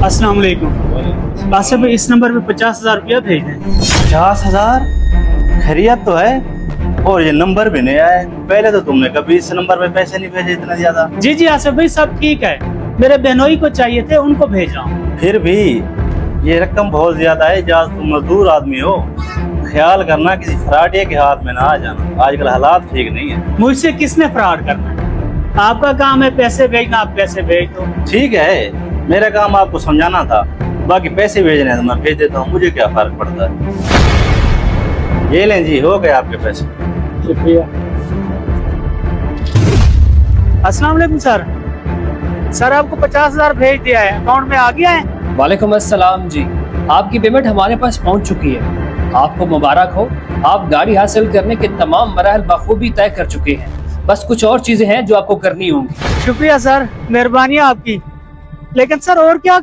अस्सलाम वालेकुम। आसिफ भाई इस नंबर पे 50,000 रुपया भेज दें। 50,000? खैरियत तो है। और ये नंबर भी नया है, पहले तो तुमने कभी इस नंबर पे पैसे नहीं भेजे इतना ज्यादा। जी जी आसिफ भाई सब ठीक है, मेरे बहनोई को चाहिए थे, उनको भेज रहा हूँ। फिर भी ये रकम बहुत ज्यादा है, जहाँ तुम मजदूर आदमी हो, ख्याल करना किसी फराटिया के हाथ में ना आ जाना, आजकल हालात ठीक नहीं है। मुझसे किसने फ्रॉड करना है? आपका काम है पैसे भेजना, आप पैसे भेज दो। ठीक है, मेरा काम आपको समझाना था, बाकी पैसे भेजने हैं तो मैं भेज देता हूँ, मुझे क्या फर्क पड़ता है। ये लें जी, हो गए आपके पैसे। शुक्रिया। अस्सलाम वालेकुम सर। सर आपको 50,000 भेज दिया है, अकाउंट में आ गया है? वालेकुम अस्सलाम जी, आपकी पेमेंट हमारे पास पहुंच चुकी है। आपको मुबारक हो, आप गाड़ी हासिल करने के तमाम मराहल बखूबी तय कर चुके हैं। बस कुछ और चीजें हैं जो आपको करनी होंगी। शुक्रिया सर, मेहरबानी आपकी। लेकिन सर और क्या